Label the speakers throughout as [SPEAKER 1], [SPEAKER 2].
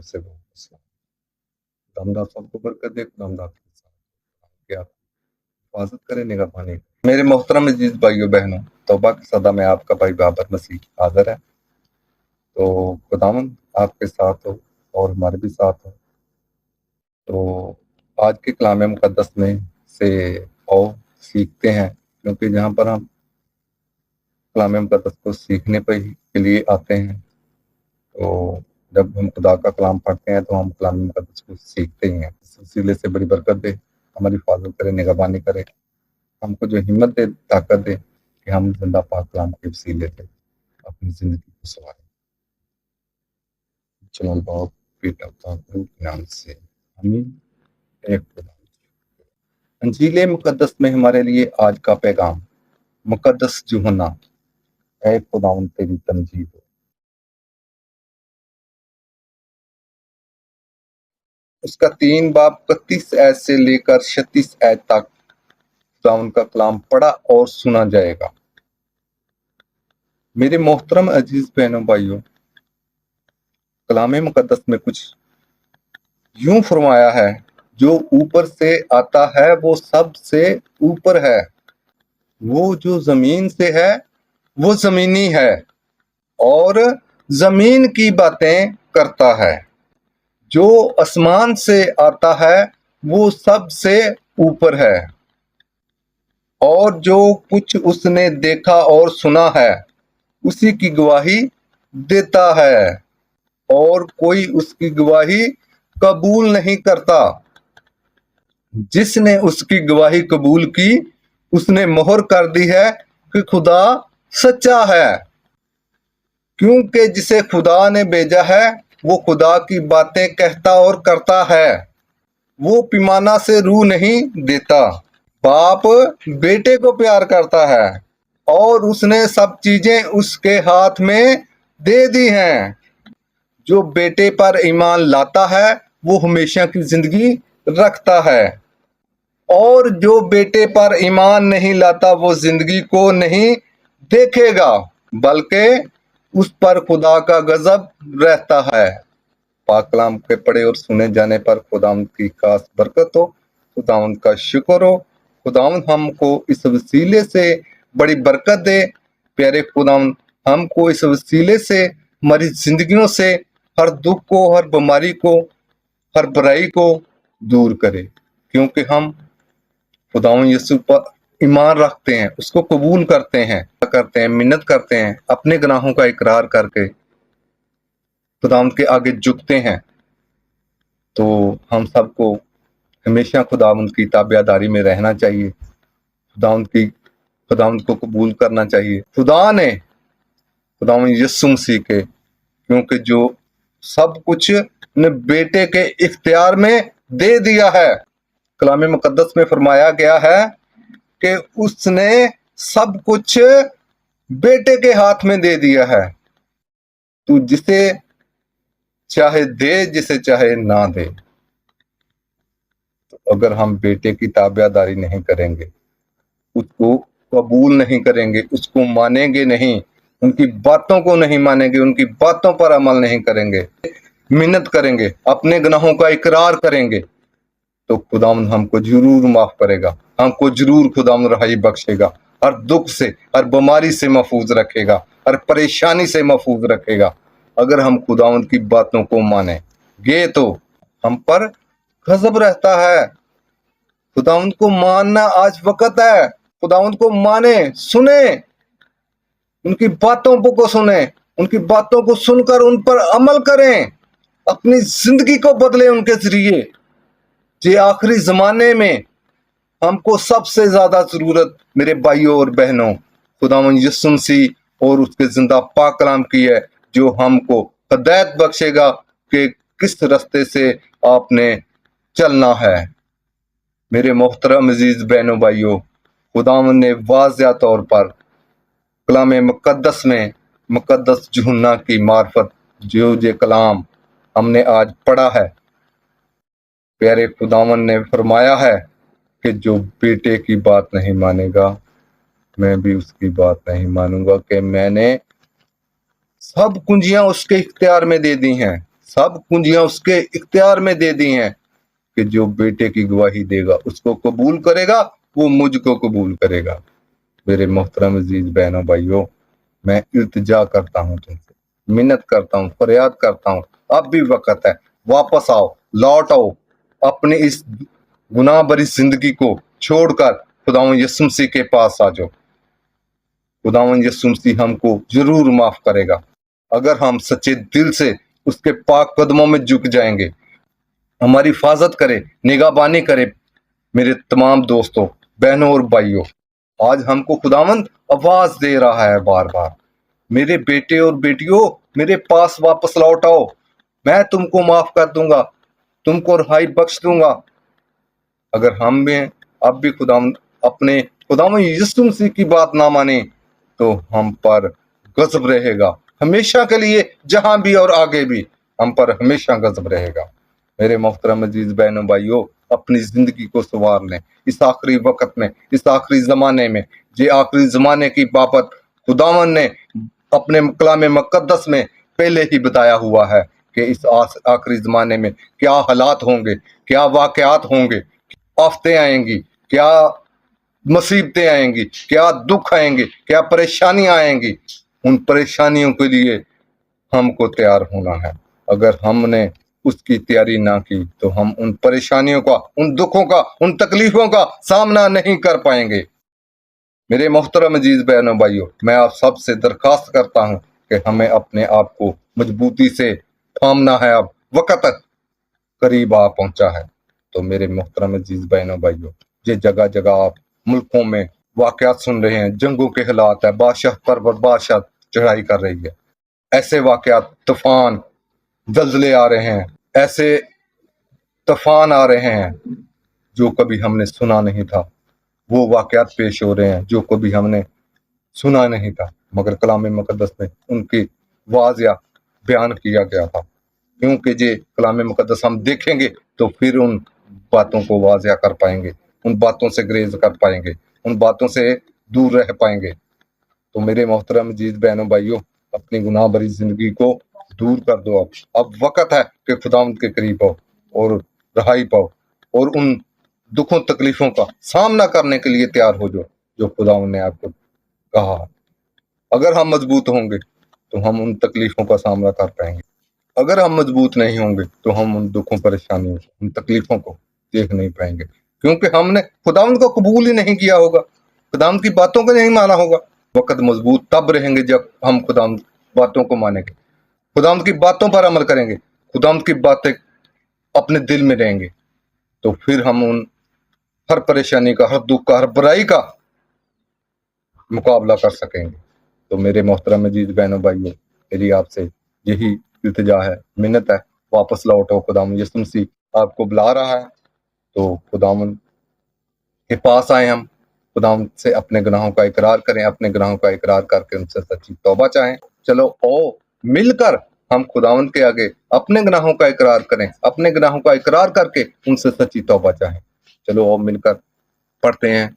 [SPEAKER 1] से वो खुदावंद सबको बरकत दे, खुदावंद आपके साथ कि आप हिफाजत करें, निगहबानी। मेरे मोहतरम अजीज भाइयों बहनों, तौबा की सदा में आपका भाई बाबर मसीह हाजिर है। तो खुदावंद आपके साथ हो और हमारे भी साथ हो। तो आज के कलाम मुकद्दस में से आओ सीखते हैं, क्योंकि जहाँ पर हम कलाम मुकद्दस को सीखने के लिए आते हैं, तो जब हम खुदा का कलाम पढ़ते हैं तो हम कलाम मुकद्दस को सीखते ही हैं। इस वसीले से बड़ी बरकत दे, हमारी हिफाजत करे, निगहबानी करे, हमको जो हिम्मत दे, ताकत दे कि हम जिंदा पाक कलाम के वसीले से अपनी जिंदगी को संवारें। चलो बाप बेटा के नाम से आमीन। अंजील मुकद्दस में हमारे लिए आज का पैगाम, मुकद्दस यूहन्ना, ऐ खुदावंद तेरी तमजीद हो। उसका 3 बाब 31 आयत से लेकर 36 आयत तक खुदावंद का कलाम पढ़ा और सुना जाएगा। मेरे मोहतरम अजीज बहनों भाइयों, कलाम मुकद्दस में कुछ यूं फरमाया है, जो ऊपर से आता है वो सबसे ऊपर है, वो जो जमीन से है वो जमीनी है और जमीन की बातें करता है। जो आसमान से आता है वो सबसे ऊपर है, और जो कुछ उसने देखा और सुना है उसी की गवाही देता है, और कोई उसकी गवाही कबूल नहीं करता। जिसने उसकी गवाही कबूल की उसने मोहर कर दी है कि खुदा सच्चा है, क्योंकि जिसे खुदा ने भेजा है वो खुदा की बातें कहता और करता है। वो पैमाना से रूह नहीं देता। बाप बेटे को प्यार करता है और उसने सब चीजें उसके हाथ में दे दी हैं। जो बेटे पर ईमान लाता है वो हमेशा की जिंदगी रखता है, और जो बेटे पर ईमान नहीं लाता वो जिंदगी को नहीं देखेगा, बल्कि उस पर खुदा का गजब रहता है। पाक कलाम के पढ़े और सुने जाने पर खुदावंद की खास बरकत हो, खुदावंद का शुक्र हो। खुदावंद हमको इस वसीले से बड़ी बरकत दे। प्यारे खुदावंद हमको इस वसीले से हमारी जिंदगियों से हर दुख को, हर बीमारी को, हर बुराई को दूर करे, क्योंकि हम खुदावंद यीशु पर ईमान रखते हैं, उसको कबूल करते हैं, मिन्नत करते हैं, अपने गुनाहों का इकरार करके खुदावंद के आगे झुकते हैं। तो हम सबको हमेशा खुदावंद की ताबियादारी में रहना चाहिए, खुदावंद को कबूल करना चाहिए। खुदा ने खुदावंद यीशु मसीह के, क्योंकि जो सब कुछ ने बेटे के इख्तियार में दे दिया है। कलाम मुकद्दस में फरमाया गया है कि उसने सब कुछ बेटे के हाथ में दे दिया है। तू जिसे चाहे दे, जिसे चाहे ना दे। तो अगर हम बेटे की ताबियादारी नहीं करेंगे, उसको कबूल नहीं करेंगे, उसको मानेंगे नहीं, उनकी बातों को नहीं मानेंगे, उनकी बातों पर अमल नहीं करेंगे, मिन्नत करेंगे, अपने गुनाहों का इकरार करेंगे, तो खुदावंद हमको जरूर माफ करेगा, हमको जरूर खुदावंद रहाई बख्शेगा, हर दुख से, हर बीमारी से महफूज रखेगा, हर परेशानी से महफूज रखेगा। अगर हम खुदावंद की बातों को मानेंगे तो हम पर गजब रहता है। खुदावंद को मानना आज वक्त है। खुदावंद को माने, सुने, उनकी बातों को सुने, उनकी बातों को सुनकर उन पर अमल करें, अपनी जिंदगी को बदलें उनके जरिए। ये आखिरी जमाने में हमको सबसे ज्यादा जरूरत मेरे भाइयों और बहनों खुदावंद यीशु मसीह और उसके जिंदा पाक कलाम की है, जो हमको हिदायत बख्शेगा कि किस रास्ते से आपने चलना है। मेरे मोहतरम अजीज बहनों भाइयों, खुदावंद ने वाज़िया तौर पर कलाम मुकद्दस में मुकद्दस यूहन्ना की मार्फत जो ये कलाम हमने आज पढ़ा है, प्यारे खुदावंद ने फरमाया है कि जो बेटे की बात नहीं मानेगा मैं भी उसकी बात नहीं मानूंगा, कि मैंने सब कुंजियां उसके इख्तियार में दे दी हैं, सब कुंजियां उसके इख्तियार में दे दी हैं कि जो बेटे की गवाही देगा उसको कबूल करेगा, वो मुझको कबूल करेगा। मेरे मोहतरम अजीज बहनों भाइयों, मैं इल्तिजा करता हूँ तुमसे, मिन्नत करता हूँ, फरियाद करता हूँ, अब भी वक्त है, वापस आओ, लौट आओ, अपनी इस गुनाह भरी जिंदगी को छोड़कर खुदावंद यीशु मसीह के पास आ जाओ। खुदावंद यीशु मसीह हमको जरूर माफ करेगा अगर हम सच्चे दिल से उसके पाक कदमों में झुक जाएंगे। हमारी हिफाजत करे, निगाहबानी करे। मेरे तमाम दोस्तों, बहनों और भाइयों, आज हमको खुदावंद आवाज दे रहा है बार बार, मेरे बेटे और बेटियों, मेरे पास वापस लौट आओ, मैं तुमको माफ कर दूंगा, तुमको रिहाई बख्श दूंगा। अगर हम में अब भी खुदावंद अपने खुदावंद यीशु मसीह की बात ना माने तो हम पर गजब रहेगा हमेशा के लिए, जहां भी और आगे भी हम पर हमेशा गजब रहेगा। मेरे मोहतरम अजीज बहनों भाइयों, अपनी जिंदगी को संवार लें इस आखिरी वक्त में, इस आखिरी जमाने में। ये आखिरी जमाने की बाबत खुदावन ने अपने कलाम मुकद्दस में पहले ही बताया हुआ है कि इस आखिरी जमाने में क्या हालात होंगे, क्या वाकयात होंगे, आफतें आएंगी, क्या मुसीबतें आएंगी, क्या दुख आएंगे, क्या परेशानियां आएंगी। उन परेशानियों के लिए हमको तैयार होना है। अगर हमने उसकी तैयारी ना की तो हम उन परेशानियों का, उन दुखों का, उन तकलीफों का सामना नहीं कर पाएंगे। मेरे मोहतरम अजीज बहनों भाइयों, मैं आप सबसे दरखास्त करता हूं कि हमें अपने आप को मजबूती से थामना है। अब वक्त करीब आ पहुंचा है। तो मेरे मोहतरम अजीज बहनों भाइयों, ये जगह जगह आप मुल्कों में वाकयात सुन रहे हैं, जंगों के हालात है, बादशाह पर बादशाह चढ़ाई कर रही है, ऐसे वाकयात, तूफान, जल्जले आ रहे हैं, ऐसे तूफान आ रहे हैं जो कभी हमने सुना नहीं था। वो वाकयात पेश हो रहे हैं जो कभी हमने सुना नहीं था, मगर कलाम मुकद्दस में उनकी वाज़िया बयान किया गया था। क्योंकि ये कलाम मुकद्दस हम देखेंगे तो फिर उन बातों को वाज़िया कर पाएंगे, उन बातों से ग्रेज कर पाएंगे, उन बातों से दूर रह पाएंगे। तो मेरे मोहतरम अजीज बहनों भाइयों, अपनी गुनाह भरी जिंदगी को दूर कर दो। अब वक्त है कि खुदावंद के करीब आओ और रहाई पाओ और उन दुखों तकलीफों का सामना करने के लिए तैयार हो जाओ जो खुदावंद ने आपको कहा। अगर हम मजबूत होंगे तो हम उन तकलीफों का सामना कर पाएंगे। अगर हम मजबूत नहीं होंगे तो हम उन दुखों, परेशानियों, उन तकलीफों को देख नहीं पाएंगे, क्योंकि हमने खुदावंद को कबूल ही नहीं किया होगा, खुदावंद की बातों को नहीं माना होगा। वक्त मजबूत तब रहेंगे जब हम खुदावंद बातों को मानेंगे, खुदावंद की बातों पर अमल करेंगे, खुदावंद की बातें अपने दिल में रहेंगे। तो फिर हम उन हर परेशानी का, हर दुख का, हर बुराई का मुकाबला कर सकेंगे। तो मेरे मोहतरम अजीज बहनों भाइयों, मेरी आपसे यही इल्तिजा है, मिन्नत है, वापस लौटो। खुदावंद यीशु मसीह आपको बुला रहा है, तो खुदावंद के पास आए हम, खुदावंद से अपने गुनाहों का इकरार करें, अपने गुनाहों का इकरार करके उनसे सच्ची तौबा चाहें। चलो ओ मिलकर हम खुदावंद के आगे अपने गुनाहों का इकरार करें, अपने गुनाहों का इकरार करके उनसे सच्ची तौबा चाहें। चलो ओ मिलकर पढ़ते हैं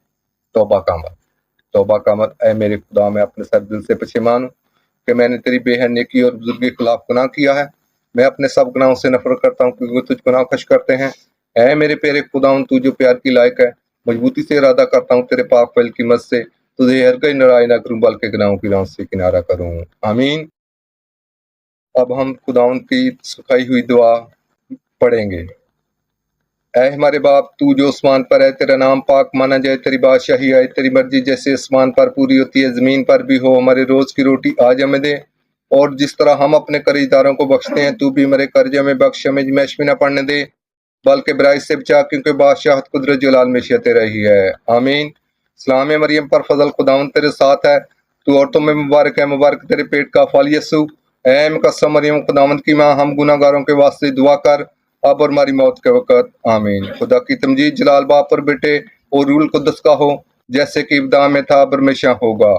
[SPEAKER 1] तौबा का अमल। तौबा का अमल। ऐ मेरे खुदा, मैं अपने सर दिल से पछेमान हूँ कि मैंने तेरी बेहद नेकी और बुजुर्गी के खिलाफ गुनाह किया है। मैं अपने सब गुनाहों से नफरत करता हूँ क्योंकि तुझको नाखुश करते हैं। ऐ मेरे प्यारे खुदा, तू जो प्यार की लायक है, मजबूती से इरादा करता हूँ तेरे पाक फैल की मदद से तुझे हरगिज़ नाराज ना करूँ बल्कि गुनाहों की राह से किनारा करूँ। आमीन। अब हम खुदावंद की सिखाई हुई दुआ पढ़ेंगे। ऐ हमारे बाप, तू जो आसमान पर है, तेरा नाम पाक माना जाए, तेरी बादशाही आए, तेरी मर्जी जैसे आसमान पर पूरी होती है जमीन पर भी हो। हमारे रोज की रोटी आज हमें दे, और जिस तरह हम अपने कर्जदारों को बख्शते हैं, तू भी हमारे कर्जे में बख्श, हमें मैश में न पड़ने दे बल्कि बुराई से बचा, क्योंकि बादशाहत कुदरत जलाल में शते रही है। आमीन। सलाम मरियम पर फजल, खुदावंद तेरे साथ है, तू औरतों में मुबारक है, मुबारक तेरे पेट का फल यीशु। ऐ मुकद्दस मरियम, खुदावंद की माँ, हम गुनाहगारों के वास्ते दुआ कर अब और हमारी मौत के वक्त। आमीन। खुदा की तमजीद जलाल बाप और बेटे और रूल कुद्दस का हो, जैसे कि इब्तिदा में था अब हमेशा होगा।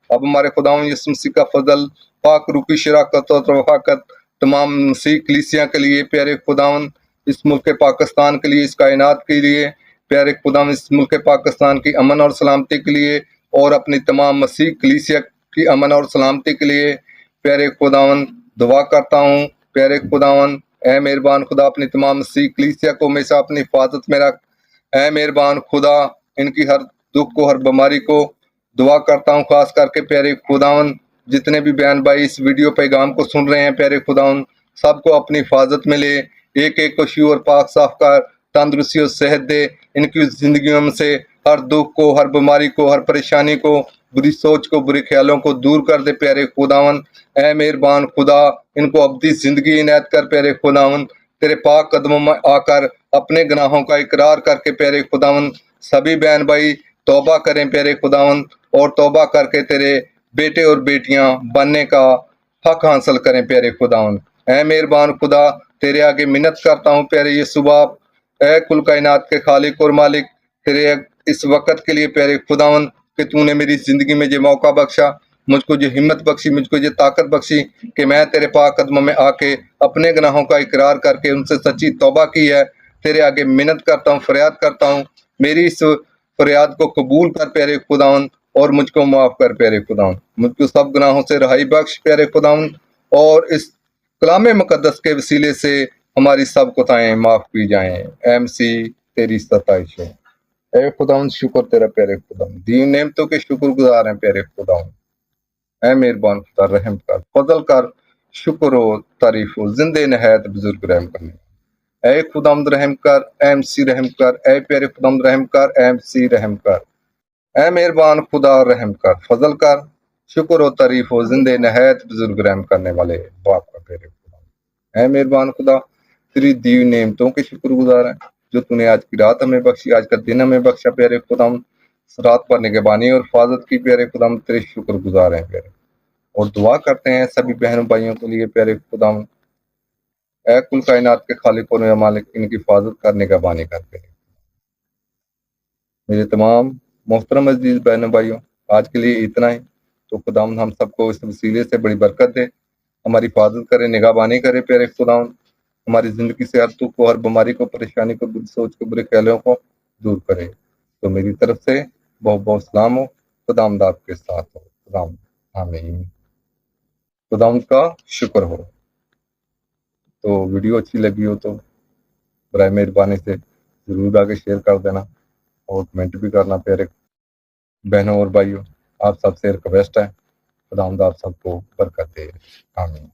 [SPEAKER 1] अब हमारे खुदावंद यीशु मसीह का फजल, पाक रूह की शराकत और रफ़ाकत तमाम मसीह कलीसिया के लिए, प्यारे खुदावंद इस मुल्क पाकिस्तान के लिए, इस कायनात के लिए, प्यारे खुदावंद इस मुल्क पाकिस्तान की अमन और सलामती के लिए और अपनी तमाम मसीह कलीसिया की अमन और सलामती के लिए प्यारे खुदावंद दुआ करता हूँ। प्यारे खुदावंद اے مہربان خدا اپنی تمام مسیح کلیسیا کو ہمیشہ اپنی حفاظت میں رکھ۔ اے مہربان خدا ان کی ہر دکھ کو، ہر بیماری کو دعا کرتا ہوں، خاص کر کے پیارے خداوند جتنے بھی بہن بھائی اس ویڈیو پیغام کو سن رہے ہیں، پیارے خداوند سب کو اپنی حفاظت میں لے، ایک ایک کو شیور پاک صاف کر، تندرستی اور صحت دے، ان کی زندگیوں میں سے ہر دکھ کو، ہر بیماری کو، ہر پریشانی کو، بری سوچ کو، برے خیالوں کو دور کر دے پیارے خداوند۔ اے مہربان خدا ان کو ابدی زندگی عنایت کر پیارے خداوند، تیرے پاک قدموں میں آ کر اپنے گناہوں کا اقرار کر کے پیارے خداوند سبھی بہن بھائی توبہ کریں پیارے خداوند، اور توبہ کر کے تیرے بیٹے اور بیٹیاں بننے کا حق حاصل کریں پیارے خداوند۔ اے مہربان خدا تیرے آگے منت کرتا ہوں پیارے یسوع باپ، اے کل کائنات کے خالق اور مالک، تیرے اس وقت کے لیے پیارے خداوند کہ تو نے میری زندگی میں جو موقع بخشا، مجھ کو جو ہمت بخشی، مجھ کو جو طاقت بخشی کہ میں تیرے پاک قدموں میں آ کے اپنے گناہوں کا اقرار کر کے ان سے سچی توبہ کی ہے، تیرے آگے منت کرتا ہوں، فریاد کرتا ہوں، میری اس فریاد کو قبول کر پیارے خداوند، اور مجھ کو معاف کر پیارے خداوند، مجھ کو سب گناہوں سے رہائی بخش پیارے خداوند، اور اس کلام مقدس کے وسیلے سے ہماری سب خطائیں معاف کی جائیں۔ اے مسیح تیری ستائش ہو۔ اے خداوند شکر تیرا پیارے خداوند، دی نعمتوں کے شکر گزار ہیں پیارے خداوند۔ اے مہربان خدا رحم کر، فضل کر، شکر ہو، تعریف ہو، زندے نہایت بزرگ رحم کرنے، اے خداوند رحم کر، اے مسیح رحم کر، اے پیارے خداوند رحم کر، اے مسیح رحم کر، اے مہربان خدا رحم کر، فضل کر، شکر و تعریف ہو، زندے نہایت بزرگ رحم کرنے والے باپ کا پیارے خدا۔ اے مہربان خدا تیری دی ہوئی نعمتوں کے شکر گزار ہیں جو تو نے آج کی رات ہمیں بخشی، آج کا دن ہمیں بخشا پیارے خداوند، رات پر نگہبانی اور حفاظت کی پیارے خداوند، تیرے شکر گزار ہیں پیارے، اور دعا کرتے ہیں سبھی بہنوں بھائیوں کے لیے پیارے خداوند، اے کل کائنات کے خالق اور مالک ان کی حفاظت کرنے کا بانی کر پیارے۔ میرے تمام محترم عزیز بہنوں بھائیوں آج کے لیے اتنا ہی، تو خداوند ہم سب کو اس وسیلے سے بڑی برکت دے، ہماری حفاظت کرے، نگہبانی کرے پیارے خداوند، ہماری زندگی سے ہر دکھ کو، ہر بیماری کو، پریشانی کو، بری سوچ کو، برے خیالوں کو دور کرے۔ تو میری طرف سے بہت بہت سلام ہو، خداوند آپ کے ساتھ ہو، خداوند آمین، خداوند کا شکر ہو۔ تو ویڈیو اچھی لگی ہو تو برائے مہربانی سے ضرور آگے شیئر کر دینا، اور کمنٹ بھی کرنا پیارے بہنوں اور بھائیوں، آپ سب سے ریکویسٹ ہے، خداوند آپ سب کو برکت دے، آمین۔